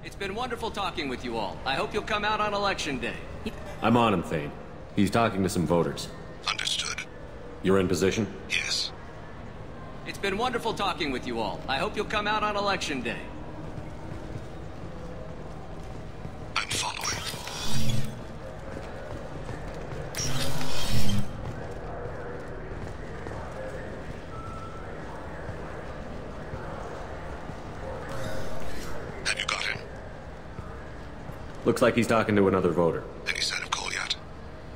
It's been wonderful talking with you all. I hope you'll come out on election day. I'm on him, Thane. He's talking to some voters. Understood. You're in position? Yes. It's been wonderful talking with you all. I hope you'll come out on election day. I'm following. Have you got him? Looks like he's talking to another voter. Any sign of Kolyat?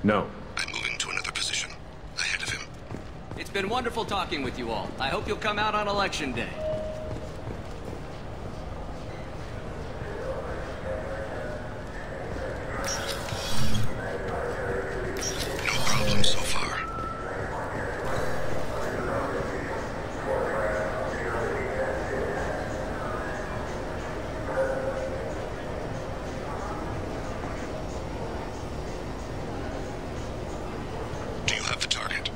No. I'm moving to another position. Ahead of him. It's been wonderful talking with you all. I hope you'll come out on election day. No problem so far. Do you have the target?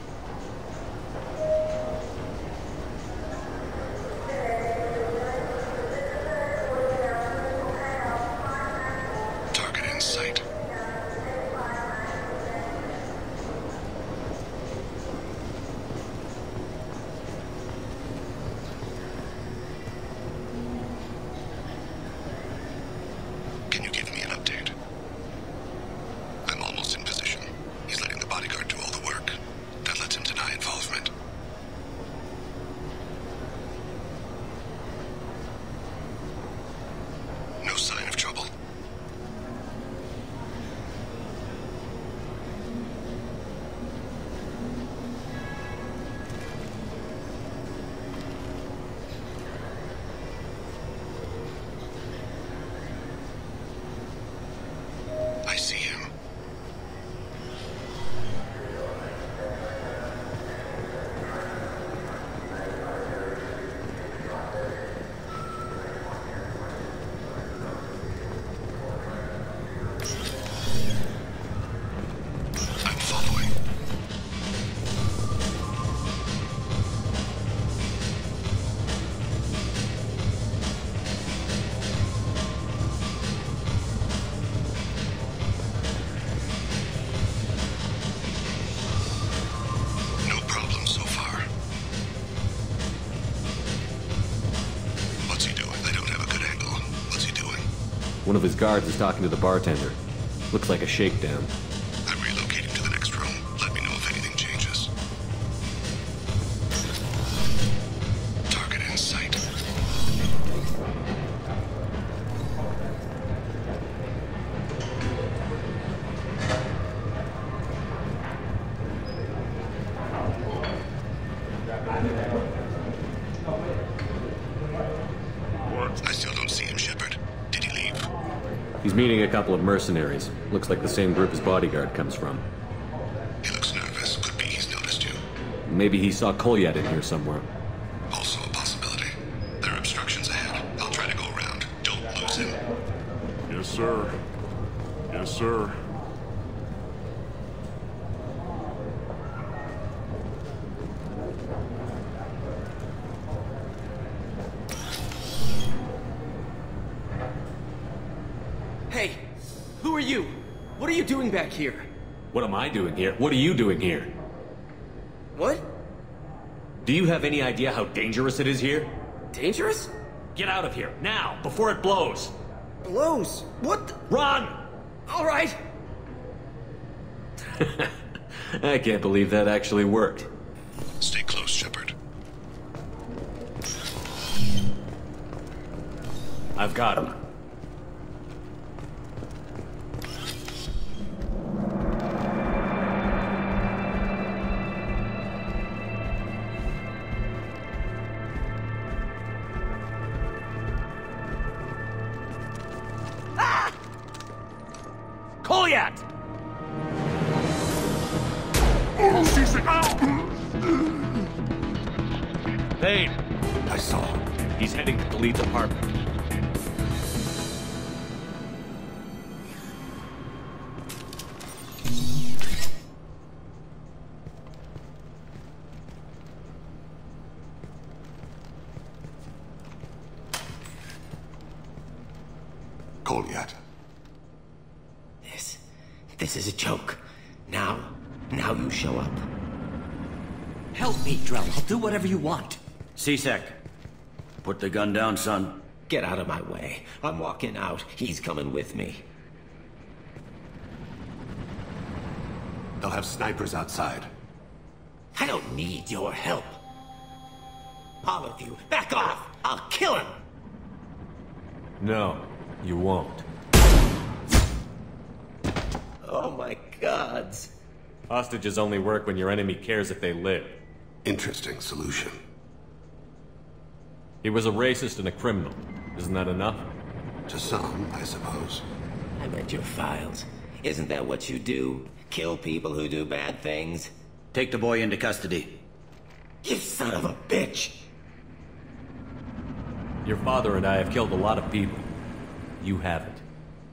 Target in sight. Can you give me an update? I'm almost in position. He's letting the bodyguard do all the work. That lets him deny involvement. No sign of trouble. I see him. I'm following. No problem so far. What's he doing? I don't have a good angle. What's he doing? One of his guards is talking to the bartender. Looks like a shakedown. I'm relocating to the next room. Let me know if anything changes. Target in sight. I still don't see him, Shepard. Did he leave? He's meeting a couple of mercenaries. Looks like the same group his bodyguard comes from. He looks nervous. Could be he's noticed you. Maybe he saw Kolyat in here somewhere. Also a possibility. There are obstructions ahead. I'll try to go around. Don't lose him. Yes, sir. Yes, sir. Hey, who are you? What are you doing back here? What am I doing here? What are you doing here? What? Do you have any idea how dangerous it is here? Dangerous? Get out of here, now, before it blows! Blows? What the— Run! All right. I can't believe that actually worked. Stay close, Shepard. I've got him. Kolyat! Thane! I saw him. He's heading to the lead's apartment. Goliath. This is a joke. Now you show up. Help me, Drell. I'll do whatever you want. C-Sec. Put the gun down, son. Get out of my way. I'm walking out. He's coming with me. They'll have snipers outside. I don't need your help. All of you, back off! I'll kill him! No, you won't. Oh my gods. Hostages only work when your enemy cares if they live. Interesting solution. He was a racist and a criminal. Isn't that enough? To some, I suppose. I read your files. Isn't that what you do? Kill people who do bad things? Take the boy into custody. You son of a bitch! Your father and I have killed a lot of people. You haven't.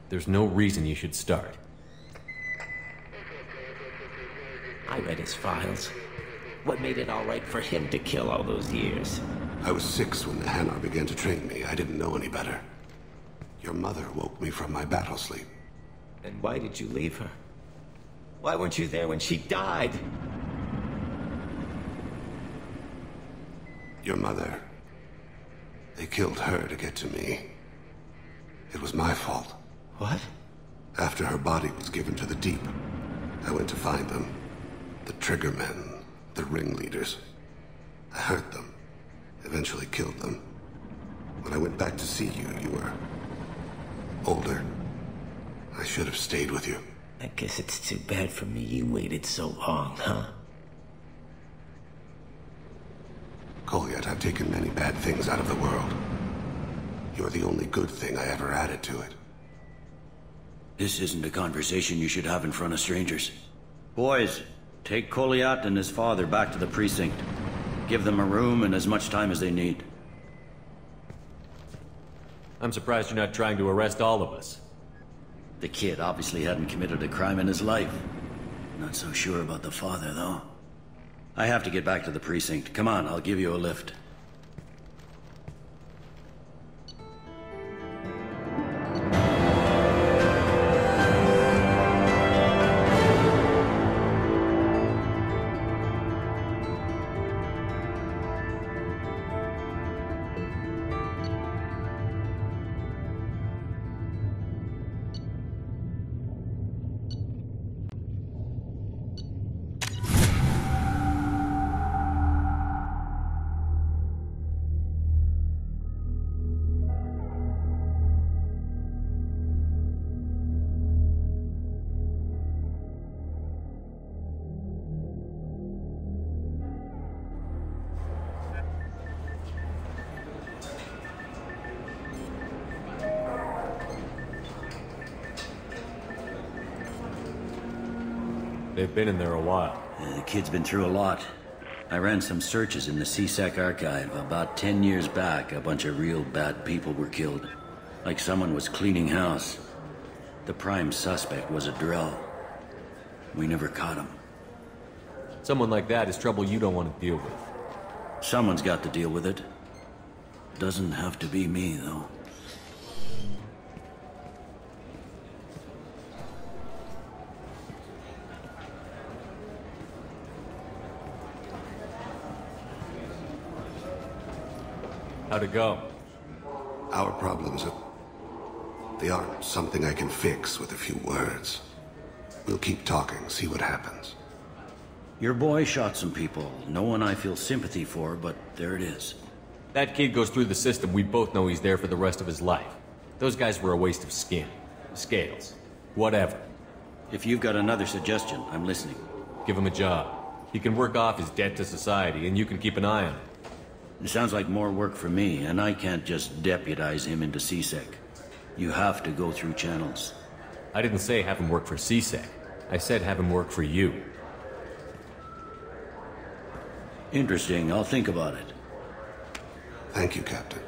There's no reason you should start. I read his files. What made it all right for him to kill all those years? I was 6 when the Hanar began to train me. I didn't know any better. Your mother woke me from my battle sleep. And why did you leave her? Why weren't you there when she died? Your mother. They killed her to get to me. It was my fault. What? After her body was given to the deep, I went to find them. The triggermen, the ringleaders. I hurt them. Eventually killed them. When I went back to see you, you were older. I should have stayed with you. I guess it's too bad for me you waited so long, huh? Goliath, I've taken many bad things out of the world. You're the only good thing I ever added to it. This isn't a conversation you should have in front of strangers. Boys, take Goliath and his father back to the precinct. Give them a room and as much time as they need. I'm surprised you're not trying to arrest all of us. The kid obviously hadn't committed a crime in his life. Not so sure about the father, though. I have to get back to the precinct. Come on, I'll give you a lift. They've been in there a while. The kid's been through a lot. I ran some searches in the C-Sec archive. About 10 years back, a bunch of real bad people were killed. Like someone was cleaning house. The prime suspect was a Drell. We never caught him. Someone like that is trouble you don't want to deal with. Someone's got to deal with it. Doesn't have to be me, though. How'd it go? Our problems they aren't something I can fix with a few words. We'll keep talking, see what happens. Your boy shot some people. No one I feel sympathy for, but there it is. That kid goes through the system. We both know he's there for the rest of his life. Those guys were a waste of skin. Scales. Whatever. If you've got another suggestion, I'm listening. Give him a job. He can work off his debt to society, and you can keep an eye on him. It sounds like more work for me, and I can't just deputize him into C-Sec. You have to go through channels. I didn't say have him work for C-Sec. I said have him work for you. Interesting. I'll think about it. Thank you, Captain.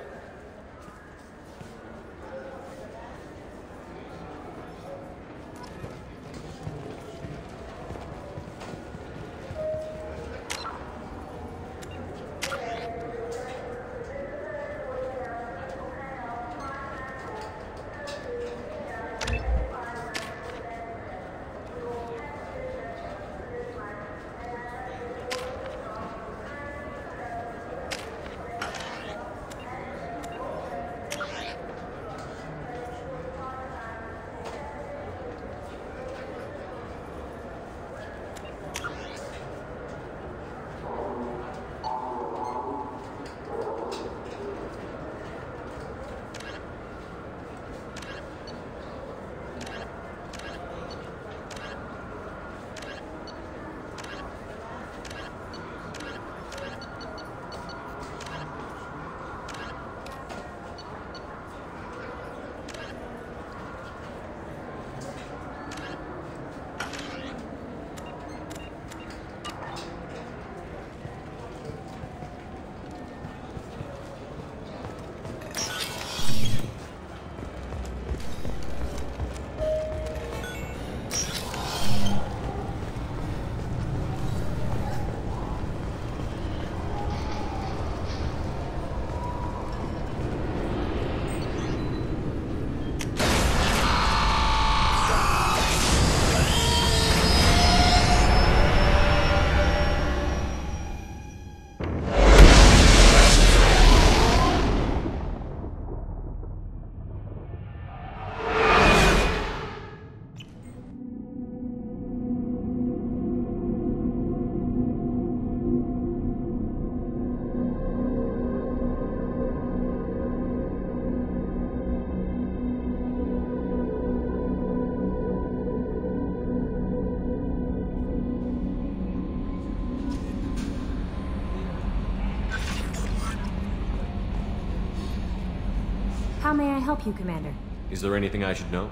How may I help you, Commander? Is there anything I should know?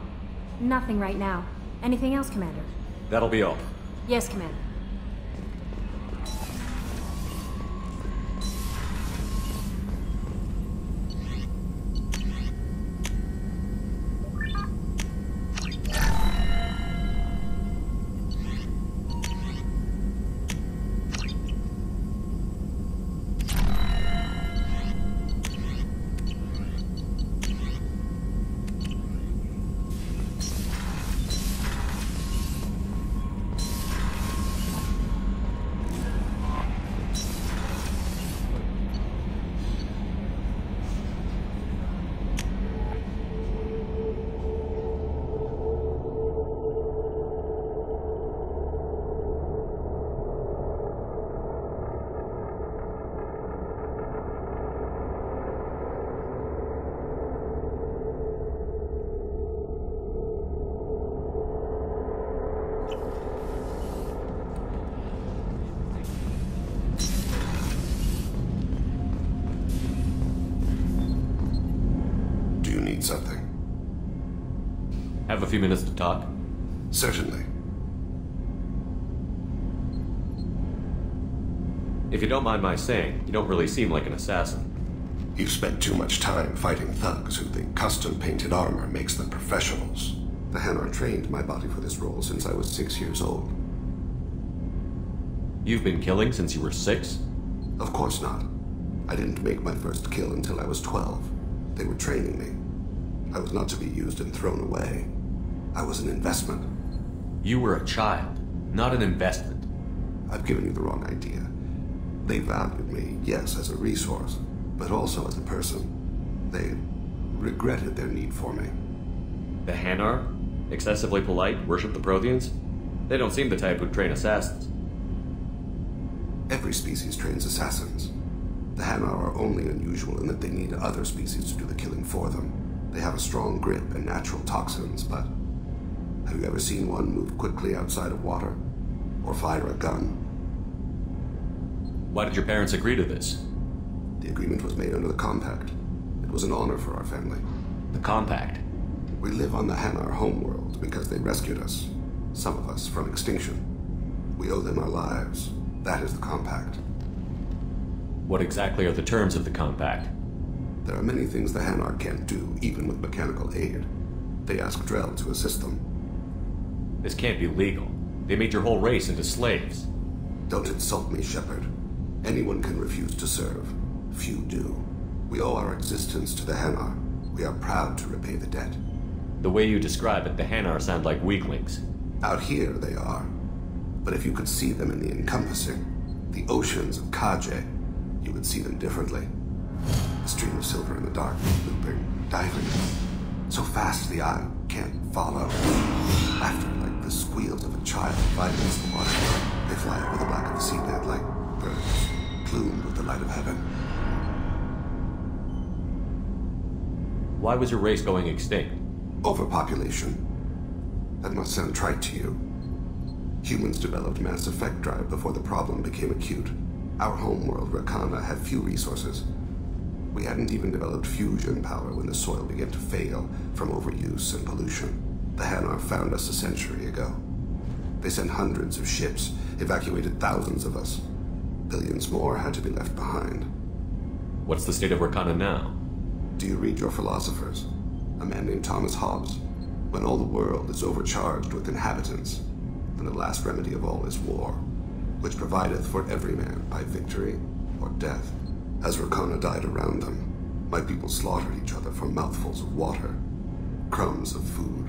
Nothing right now. Anything else, Commander? That'll be all. Yes, Commander. Something. Have a few minutes to talk? Certainly. If you don't mind my saying, you don't really seem like an assassin. You've spent too much time fighting thugs who think custom-painted armor makes them professionals. The Hanar trained my body for this role since I was 6 years old. You've been killing since you were 6? Of course not. I didn't make my first kill until I was 12. They were training me. I was not to be used and thrown away. I was an investment. You were a child, not an investment. I've given you the wrong idea. They valued me, yes, as a resource, but also as a person. They regretted their need for me. The Hanar? Excessively polite, worship the Protheans? They don't seem the type who'd train assassins. Every species trains assassins. The Hanar are only unusual in that they need other species to do the killing for them. They have a strong grip and natural toxins, but have you ever seen one move quickly outside of water? Or fire a gun? Why did your parents agree to this? The agreement was made under the Compact. It was an honor for our family. The Compact? We live on the Hanar homeworld because they rescued us. Some of us from extinction. We owe them our lives. That is the Compact. What exactly are the terms of the Compact? There are many things the Hanar can't do, even with mechanical aid. They ask Drell to assist them. This can't be legal. They made your whole race into slaves. Don't insult me, Shepard. Anyone can refuse to serve. Few do. We owe our existence to the Hanar. We are proud to repay the debt. The way you describe it, the Hanar sound like weaklings. Out here, they are. But if you could see them in the encompassing, the oceans of Kaje, you would see them differently. A stream of silver in the dark, looping, diving. So fast the eye can't follow. Laughter like the squeals of a child fighting against the water. They fly over the black of the seabed like birds, plumed with the light of heaven. Why was your race going extinct? Overpopulation. That must sound trite to you. Humans developed mass effect drive before the problem became acute. Our homeworld, Rakana, had few resources. We hadn't even developed fusion power when the soil began to fail from overuse and pollution. The Hanar found us a century ago. They sent hundreds of ships, evacuated thousands of us. Billions more had to be left behind. What's the state of Rakana now? Do you read your philosophers? A man named Thomas Hobbes. When all the world is overcharged with inhabitants, then the last remedy of all is war, which provideth for every man by victory or death. As Rakana died around them, my people slaughtered each other for mouthfuls of water, crumbs of food.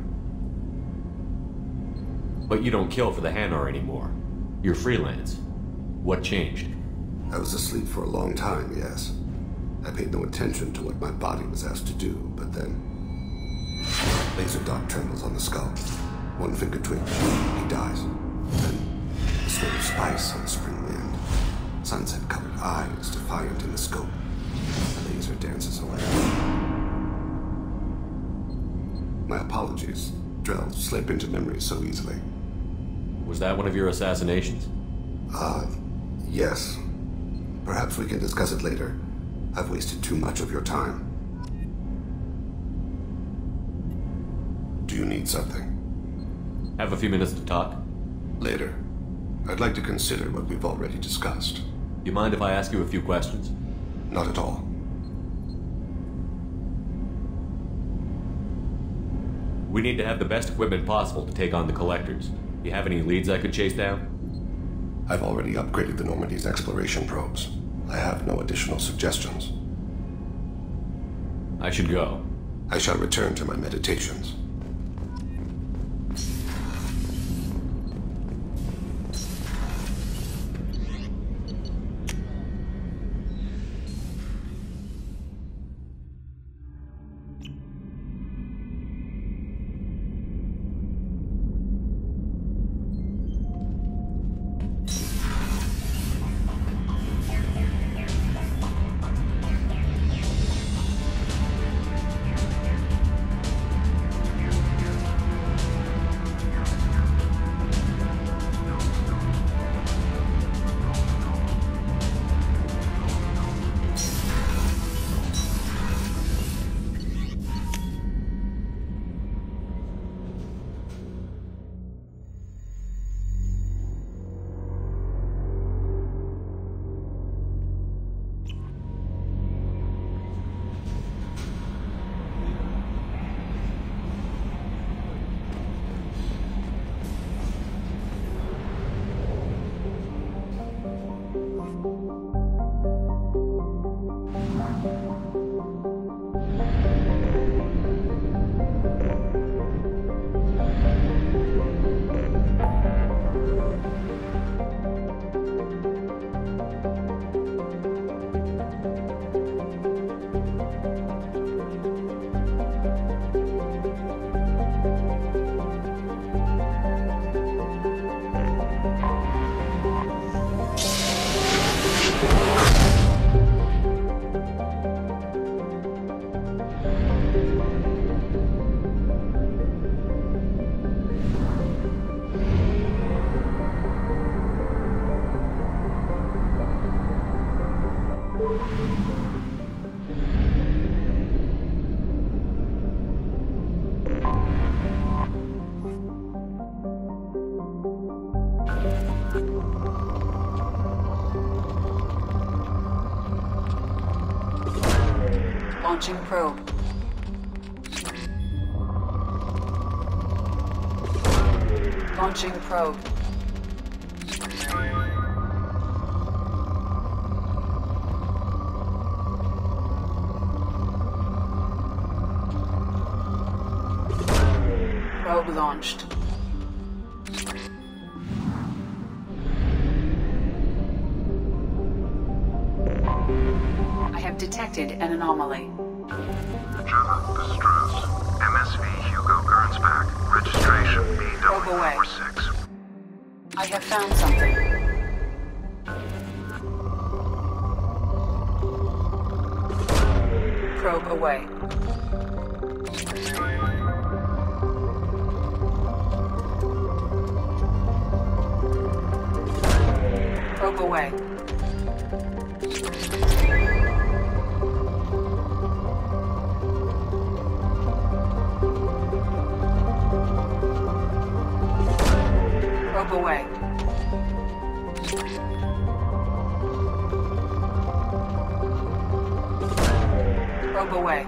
But you don't kill for the Hanar anymore. You're freelance. What changed? I was asleep for a long time, yes. I paid no attention to what my body was asked to do, but then... Laser dot trembles on the skull. One finger twitch, he dies. Then, the smell of spice on the spring wind. Sunset-colored eyes defiant in the scope. The laser dances away. My apologies. Drell slip into memory so easily. Was that one of your assassinations? Yes. Perhaps we can discuss it later. I've wasted too much of your time. you need something? Have a few minutes to talk? Later. I'd like to consider what we've already discussed. You mind if I ask you a few questions? Not at all. We need to have the best equipment possible to take on the Collectors. You have any leads I could chase down? I've already upgraded the Normandy's exploration probes. I have no additional suggestions. I should go. I shall return to my meditations. Launching probe. Launching probe. Probe launched. I have detected an anomaly. Gemma, this is Druz. MSV Hugo Gernsback. Registration BW46. I have found something. Probe away. Probe away. Probe away. Probe away.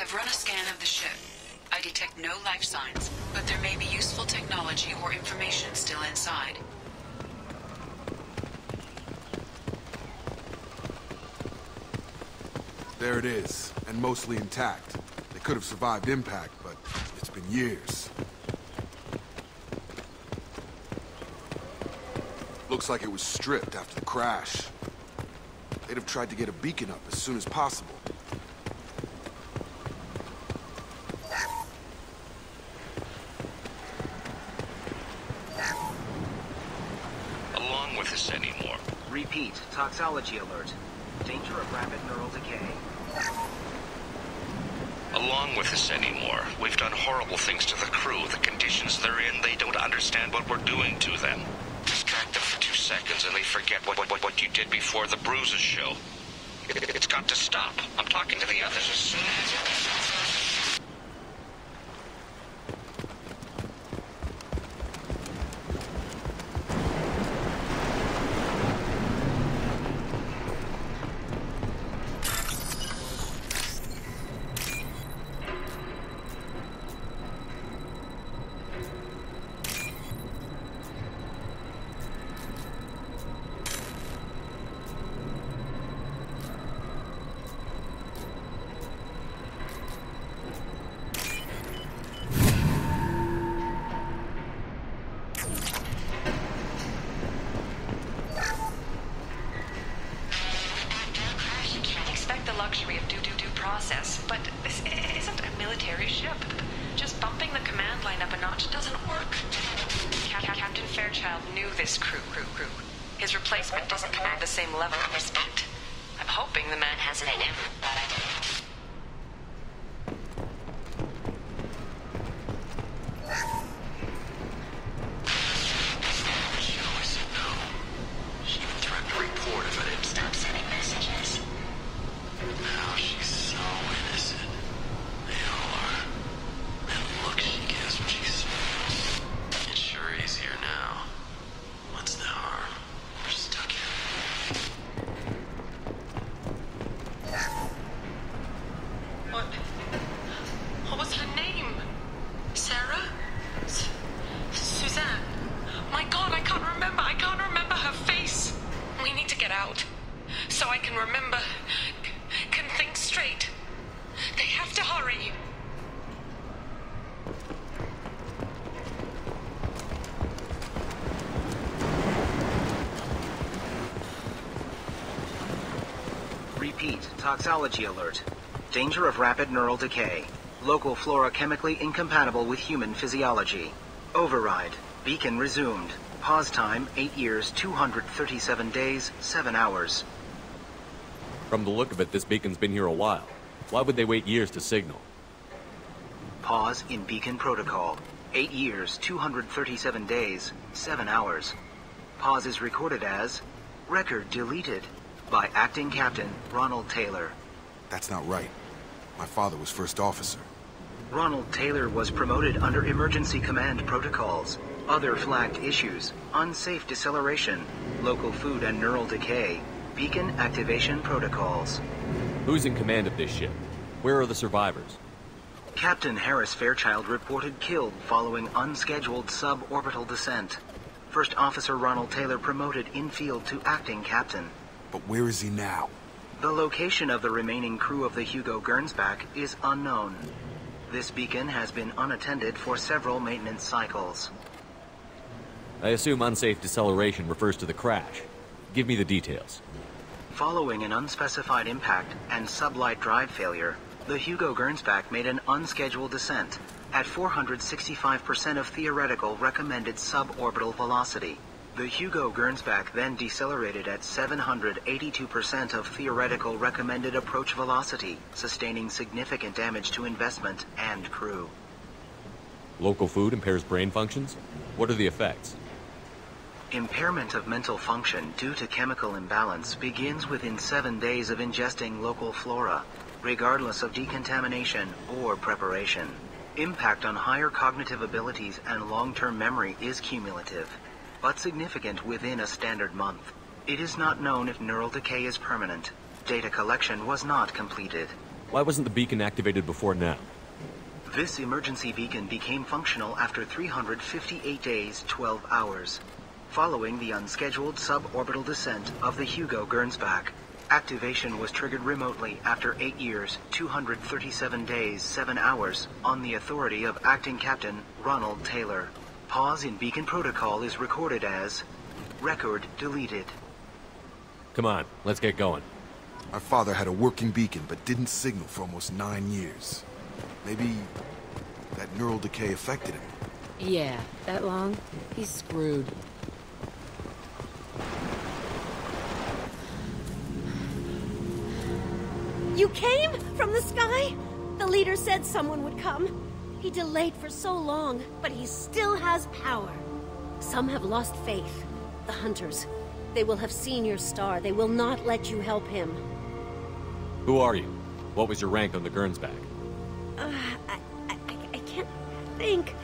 have run a scan of the ship. I detect no life signs, but there may be useful technology or information still inside. There it is, and mostly intact. They could have survived impact, but it's been years. Looks like it was stripped after the crash. They'd have tried to get a beacon up as soon as possible. Along with us anymore. Repeat, toxology alert. Danger of rapid neural decay. Along with us anymore. We've done horrible things to the crew. The conditions they're in, they don't understand what we're doing to them. Distract them for 2 seconds and they forget what you did before the bruises show. It's got to stop. I'm talking to the others as soon as... Toxology alert. Danger of rapid neural decay. Local flora chemically incompatible with human physiology. Override. Beacon resumed. Pause time 8 years, 237 days, 7 hours. From the look of it, this beacon's been here a while. Why would they wait years to signal? Pause in beacon protocol. 8 years, 237 days, 7 hours. Pause is recorded as record deleted. By Acting Captain Ronald Taylor. That's not right. My father was first officer. Ronald Taylor was promoted under emergency command protocols. Other flagged issues: unsafe deceleration, local food and neural decay, beacon activation protocols. Who's in command of this ship? Where are the survivors? Captain Harris Fairchild reported killed following unscheduled suborbital descent. First Officer Ronald Taylor promoted in-field to Acting Captain. But where is he now? The location of the remaining crew of the Hugo Gernsback is unknown. This beacon has been unattended for several maintenance cycles. I assume unsafe deceleration refers to the crash. Give me the details. Following an unspecified impact and sublight drive failure, the Hugo Gernsback made an unscheduled descent at 465% of theoretical recommended suborbital velocity. The Hugo Gernsback then decelerated at 782% of theoretical recommended approach velocity, sustaining significant damage to investment and crew. Local food impairs brain functions? What are the effects? Impairment of mental function due to chemical imbalance begins within 7 days of ingesting local flora, regardless of decontamination or preparation. Impact on higher cognitive abilities and long-term memory is cumulative, but significant within a standard month. It is not known if neural decay is permanent. Data collection was not completed. Why wasn't the beacon activated before now? This emergency beacon became functional after 358 days, 12 hours, following the unscheduled suborbital descent of the Hugo Gernsback. Activation was triggered remotely after 8 years, 237 days, 7 hours, on the authority of Acting Captain Ronald Taylor. Pause in beacon protocol is recorded as record deleted. Come on, let's get going. My father had a working beacon, but didn't signal for almost 9 years. Maybe that neural decay affected him. Yeah, that long? He's screwed. You came? From the sky? The leader said someone would come. He delayed for so long, but he still has power. Some have lost faith. The Hunters. They will have seen your star. They will not let you help him. Who are you? What was your rank on the Gernsback? I can't think.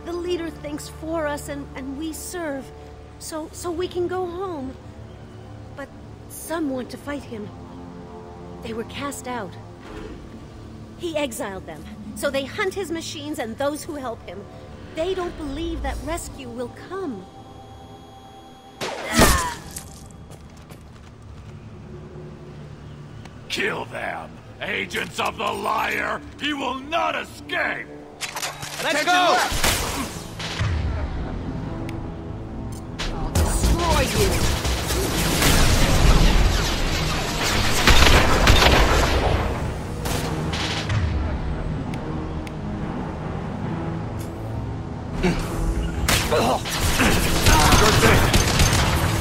The leader thinks for us and we serve. So we can go home. But some want to fight him. They were cast out. He exiled them. So they hunt his machines and those who help him. They don't believe that rescue will come. Kill them! Agents of the liar! He will not escape! Let's go! I'll destroy you!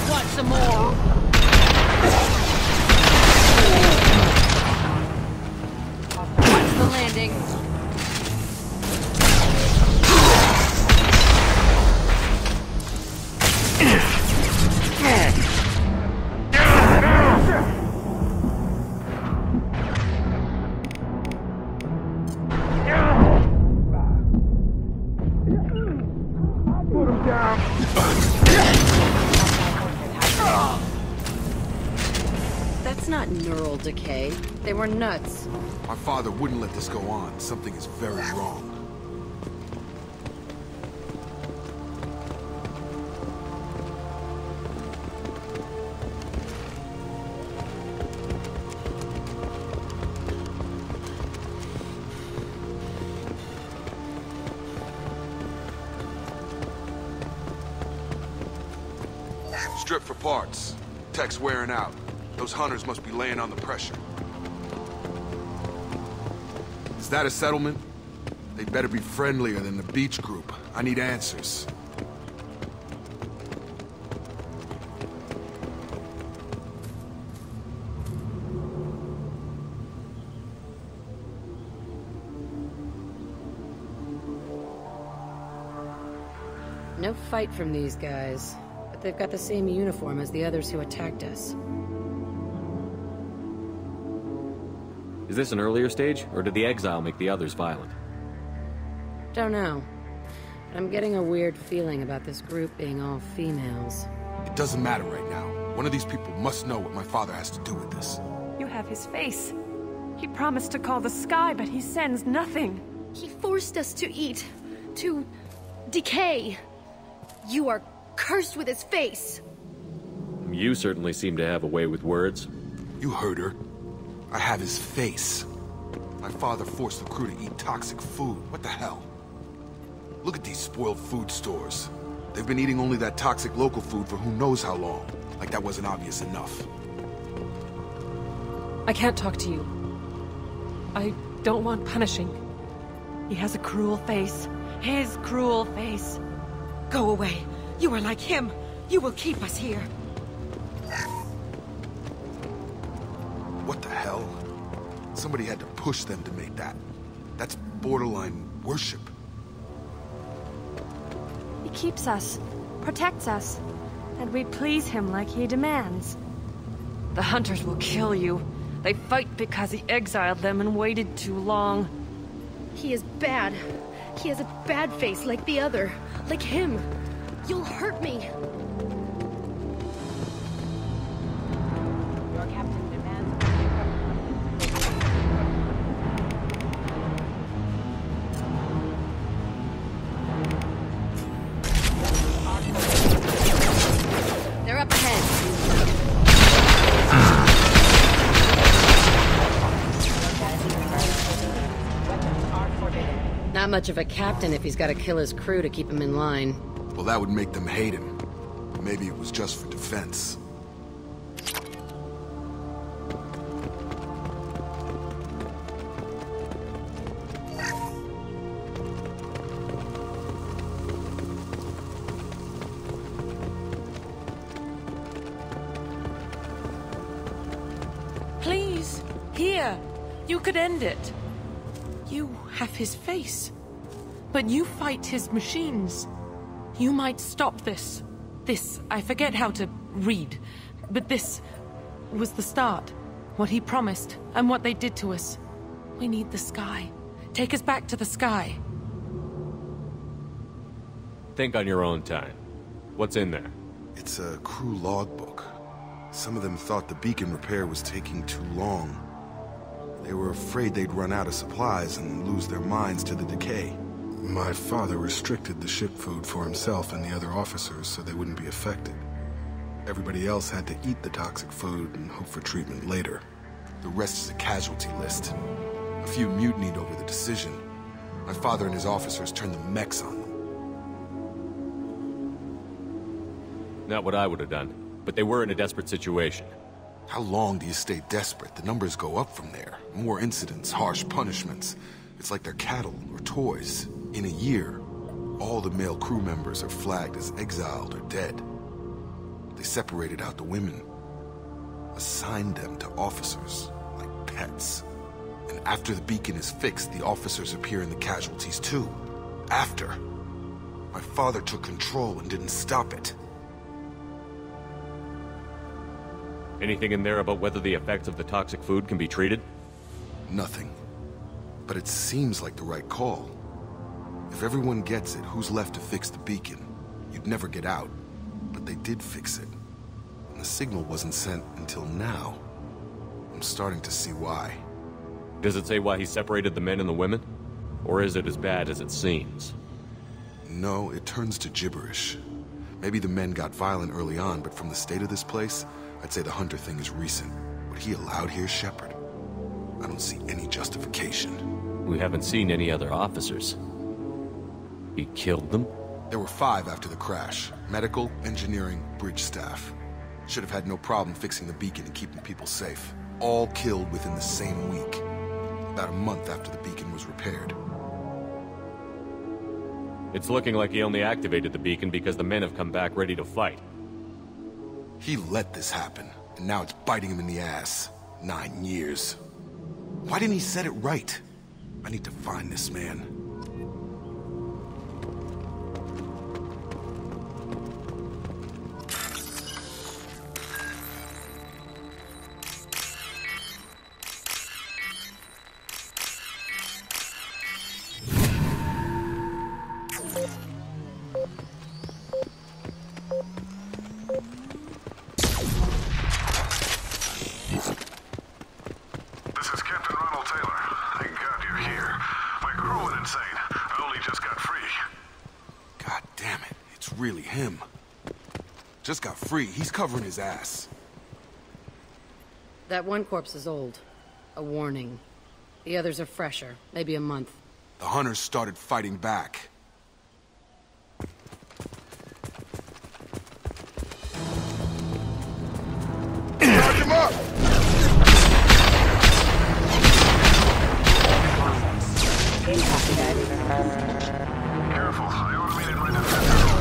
Want some more? Watch the landing. That's not neural decay. They were nuts. My father wouldn't let this go on. Something is very wrong. Strip for parts. Tech's wearing out. Those hunters must be laying on the pressure. Is that a settlement? They'd better be friendlier than the beach group. I need answers. No fight from these guys. But they've got the same uniform as the others who attacked us. Is this an earlier stage, or did the exile make the others violent? Don't know. But I'm getting a weird feeling about this group being all females. It doesn't matter right now. One of these people must know what my father has to do with this. You have his face. He promised to call the sky, but he sends nothing. He forced us to eat. To decay. You are cursed with his face. You certainly seem to have a way with words. You heard her. I have his face. My father forced the crew to eat toxic food. What the hell? Look at these spoiled food stores. They've been eating only that toxic local food for who knows how long. Like that wasn't obvious enough. I can't talk to you. I don't want punishing. He has a cruel face. His cruel face. Go away. You are like him. You will keep us here. What the hell? Somebody had to push them to make that. That's borderline worship. He keeps us, protects us, and we please him like he demands. The Hunters will kill you. They fight because he exiled them and waited too long. He is bad. He has a bad face like the other. Like him. You'll hurt me. Your captain demands... Not much of a captain if he's got to kill his crew to keep him in line. Well, that would make them hate him. Maybe it was just for defense. Please, here. You could end it. You have his face. But you fight his machines. You might stop this. This, I forget how to read. But this was the start. What he promised, and what they did to us. We need the sky. Take us back to the sky. Think on your own time. What's in there? It's a crew logbook. Some of them thought the beacon repair was taking too long. They were afraid they'd run out of supplies and lose their minds to the decay. My father restricted the ship food for himself and the other officers so they wouldn't be affected. Everybody else had to eat the toxic food and hope for treatment later. The rest is a casualty list. A few mutinied over the decision. My father and his officers turned the mechs on them. Not what I would have done, but they were in a desperate situation. How long do you stay desperate? The numbers go up from there. More incidents, harsh punishments. It's like they're cattle or toys. In a year, all the male crew members are flagged as exiled or dead. They separated out the women, assigned them to officers, like pets. And after the beacon is fixed, the officers appear in the casualties too. After. My father took control and didn't stop it. Anything in there about whether the effects of the toxic food can be treated? Nothing. But it seems like the right call. If everyone gets it, who's left to fix the beacon? You'd never get out. But they did fix it. And the signal wasn't sent until now. I'm starting to see why. Does it say why he separated the men and the women? Or is it as bad as it seems? No, it turns to gibberish. Maybe the men got violent early on, but from the state of this place, I'd say the Hunter thing is recent. What he allowed here, Shepard? I don't see any justification. We haven't seen any other officers. He killed them? There were 5 after the crash. Medical, engineering, bridge staff. Should have had no problem fixing the beacon and keeping people safe. All killed within the same week. About a month after the beacon was repaired. It's looking like he only activated the beacon because the men have come back ready to fight. He let this happen, and now it's biting him in the ass. 9 years. Why didn't he set it right? I need to find this man. Really him. Just got free. He's covering his ass. That one corpse is old. A warning. The others are fresher. Maybe a month. The hunters started fighting back. Lock him up! Careful, I automated my defender.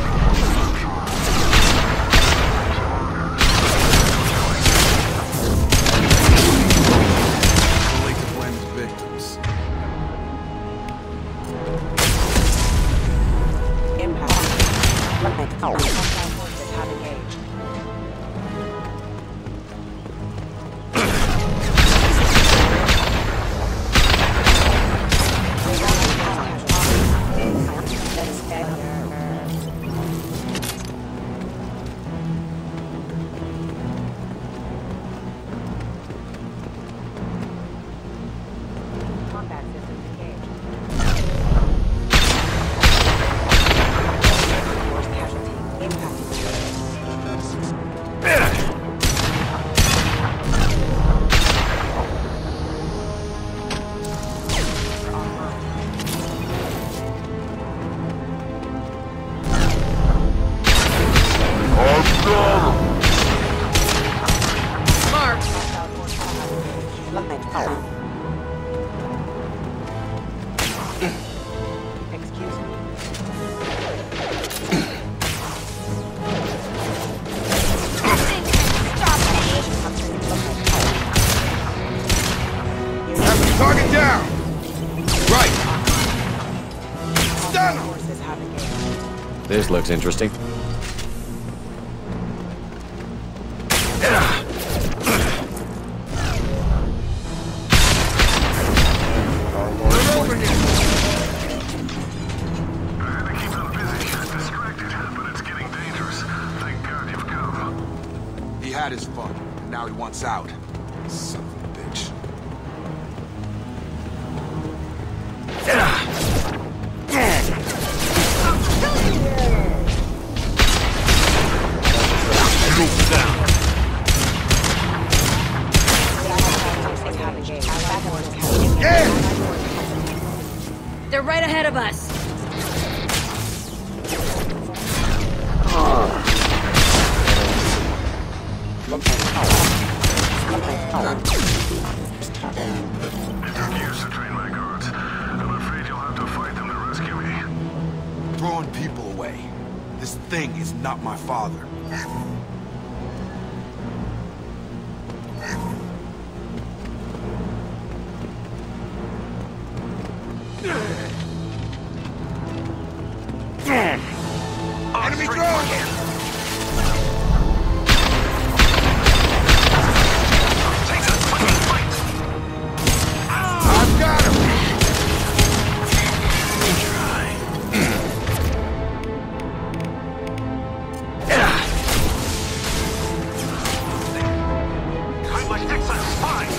This looks interesting. He had his fun, and now he wants out. Son of a bitch. They're right ahead of us. It took years to train my guards. I'm afraid you'll have to fight them to rescue me. Throwing people away. This thing is not my father. Enemy drone! I've got him! Behind my sticks on his spine!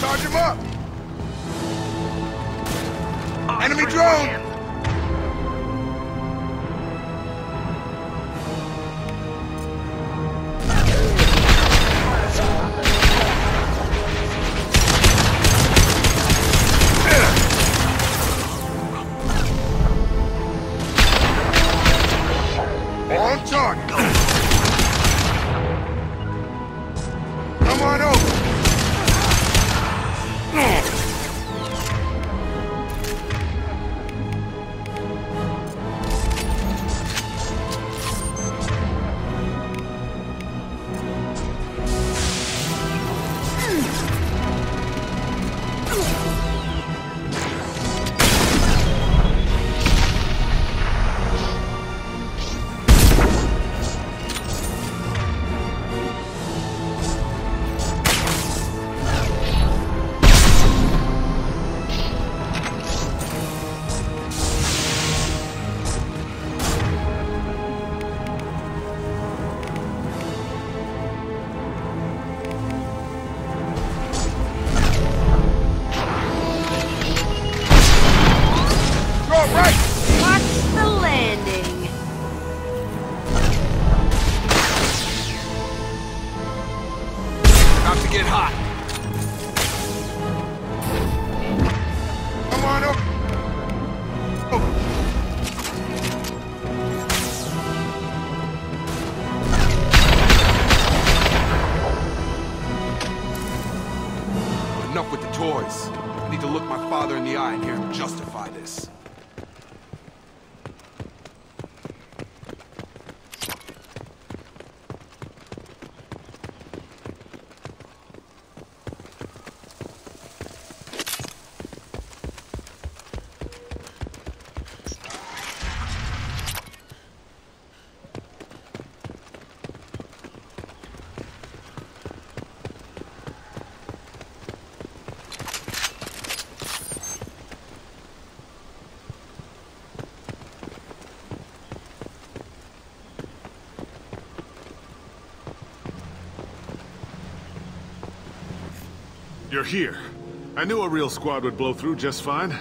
Charge him up! Enemy drone! On target! Come on over! Get hot. Come on up. Enough with the toys. I need to look my father in the eye and hear him justify this. You're here. I knew a real squad would blow through just fine.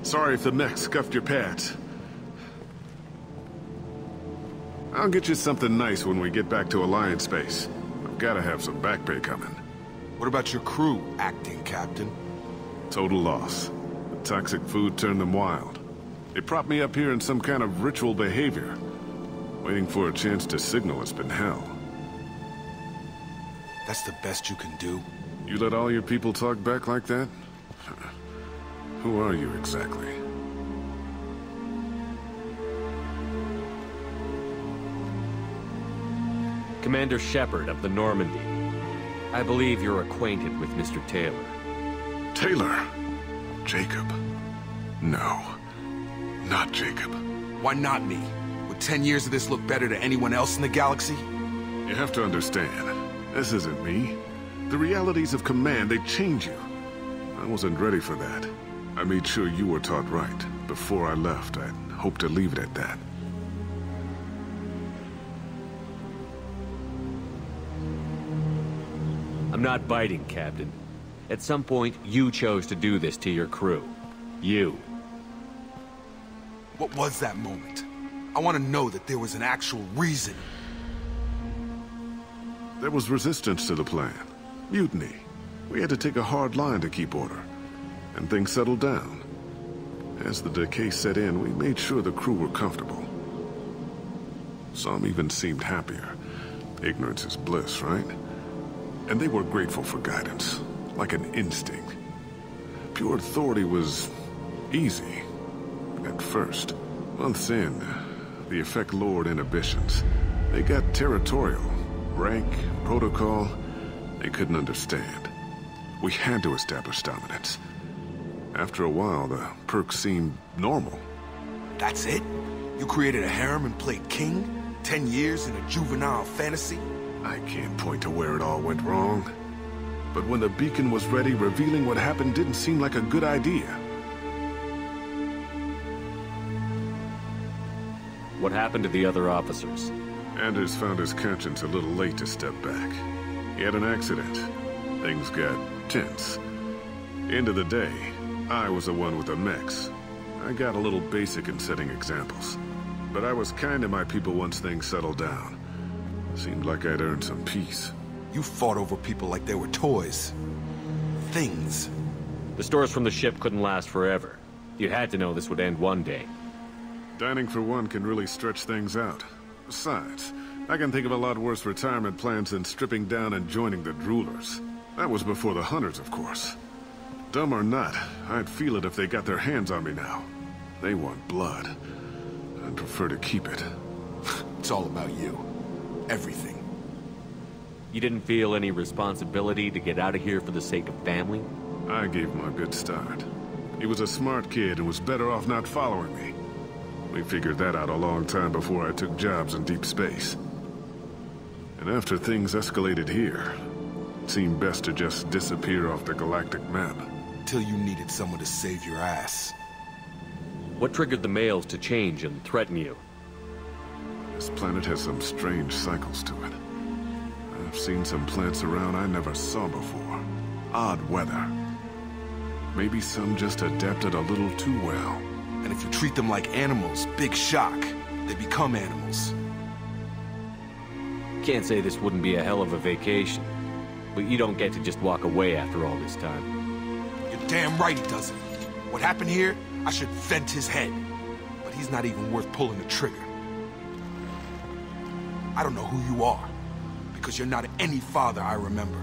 Sorry if the mech scuffed your pads. I'll get you something nice when we get back to Alliance space. I've gotta have some back pay coming. What about your crew, acting captain? Total loss. The toxic food turned them wild. They propped me up here in some kind of ritual behavior. Waiting for a chance to signal has been hell. That's the best you can do? You let all your people talk back like that? Who are you exactly? Commander Shepard of the Normandy. I believe you're acquainted with Mr. Taylor. Taylor? Jacob? No. Not Jacob. Why not me? Would 10 years of this look better to anyone else in the galaxy? You have to understand, this isn't me. The realities of command, they change you. I wasn't ready for that. I made sure you were taught right. Before I left, I'd hoped to leave it at that. I'm not biting, Captain. At some point, you chose to do this to your crew. You. What was that moment? I want to know that there was an actual reason. There was resistance to the plan. Mutiny. We had to take a hard line to keep order. And things settled down. As the decay set in, we made sure the crew were comfortable. Some even seemed happier. Ignorance is bliss, right? And they were grateful for guidance, like an instinct. Pure authority was easy, at first. Months in, the effect lowered inhibitions. They got territorial. Rank, protocol, they couldn't understand. We had to establish dominance. After a while, the perks seemed normal. That's it? You created a harem and played king? 10 years in a juvenile fantasy? I can't point to where it all went wrong. But when the beacon was ready, revealing what happened didn't seem like a good idea. What happened to the other officers? Anders found his conscience a little late to step back. He had an accident. Things got tense. End of the day, I was the one with the mechs. I got a little basic in setting examples. But I was kind to my people once things settled down. Seemed like I'd earned some peace. You fought over people like they were toys. Things. The stores from the ship couldn't last forever. You had to know this would end one day. Dining for one can really stretch things out. Besides, I can think of a lot worse retirement plans than stripping down and joining the droolers. That was before the hunters, of course. Dumb or not, I'd feel it if they got their hands on me now. They want blood. I'd prefer to keep it. It's all about you. Everything. You didn't feel any responsibility to get out of here for the sake of family? I gave him a good start. He was a smart kid and was better off not following me. We figured that out a long time before I took jobs in deep space. And after things escalated here, it seemed best to just disappear off the galactic map. Till you needed someone to save your ass. What triggered the males to change and threaten you? This planet has some strange cycles to it. I've seen some plants around I never saw before. Odd weather. Maybe some just adapted a little too well. And if you treat them like animals, big shock. They become animals. Can't say this wouldn't be a hell of a vacation. But you don't get to just walk away after all this time. You're damn right he doesn't. What happened here, I should vent his head. But he's not even worth pulling the trigger. I don't know who you are, because you're not any father I remember.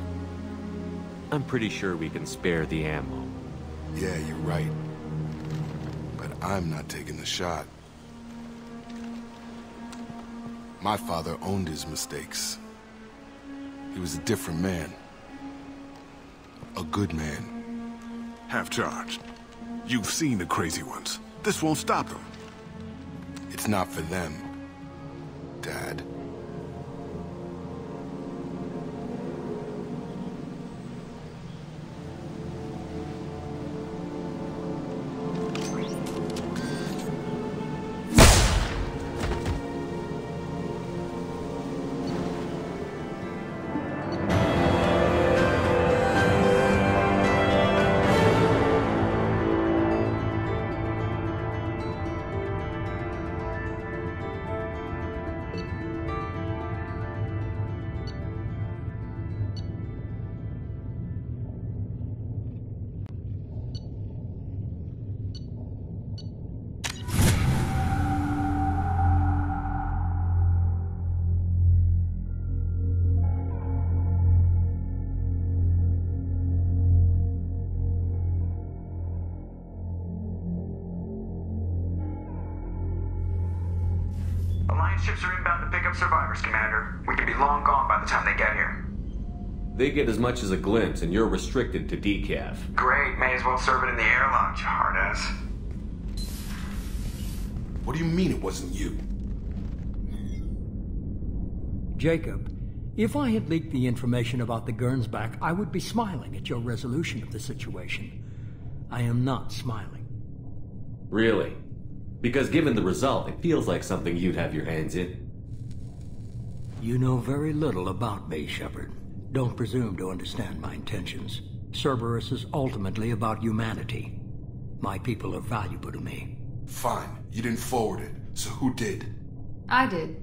I'm pretty sure we can spare the ammo. Yeah, you're right. But I'm not taking the shot. My father owned his mistakes. He was a different man. A good man. Half-charged. You've seen the crazy ones. This won't stop them. It's not for them, Dad. Alliance ships are inbound to pick up survivors, Commander. We could be long gone by the time they get here. They get as much as a glimpse, and you're restricted to decaf. Great, may as well serve it in the airlock, you hard ass. What do you mean it wasn't you? Jacob, if I had leaked the information about the Gernsback, I would be smiling at your resolution of the situation. I am not smiling. Really? Because given the result, it feels like something you'd have your hands in. You know very little about me, Shepard. Don't presume to understand my intentions. Cerberus is ultimately about humanity. My people are valuable to me. Fine. You didn't forward it. So who did? I did.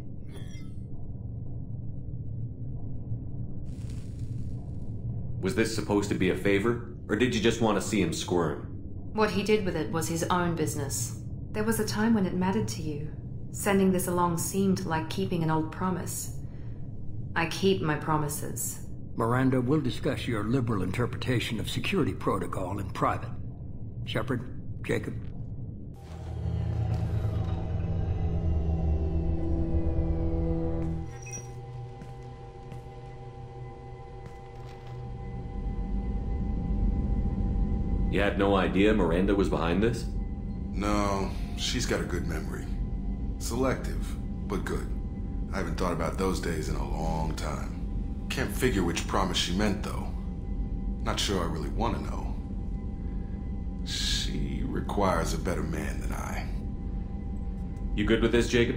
Was this supposed to be a favor? Or did you just want to see him squirm? What he did with it was his own business. There was a time when it mattered to you. Sending this along seemed like keeping an old promise. I keep my promises. Miranda, we'll discuss your liberal interpretation of security protocol in private. Shepard, Jacob. You had no idea Miranda was behind this? No, she's got a good memory. Selective, but good. I haven't thought about those days in a long time. Can't figure which promise she meant, though. Not sure I really want to know. She requires a better man than I. You good with this, Jacob?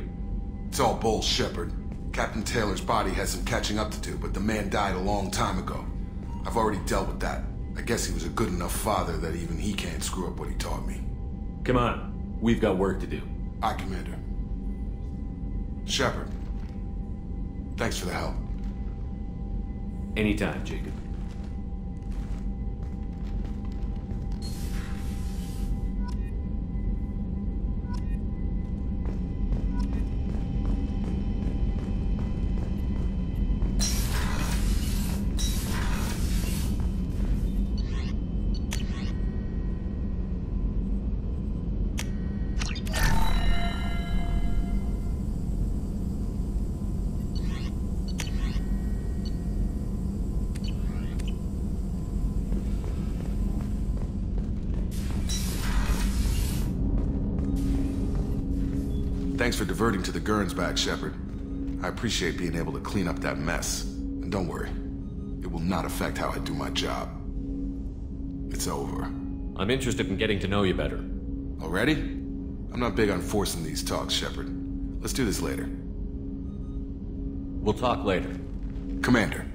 It's all bull, Shepard. Captain Taylor's body has some catching up to do, but the man died a long time ago. I've already dealt with that. I guess he was a good enough father that even he can't screw up what he taught me. Come on. We've got work to do. Aye, Commander. Shepard. Thanks for the help. Anytime, Jacob. Thanks for diverting to the Gernsback, Shepard. I appreciate being able to clean up that mess. And don't worry, it will not affect how I do my job. It's over. I'm interested in getting to know you better. Already? I'm not big on forcing these talks, Shepard. Let's do this later. We'll talk later. Commander.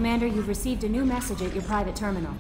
Commander, you've received a new message at your private terminal.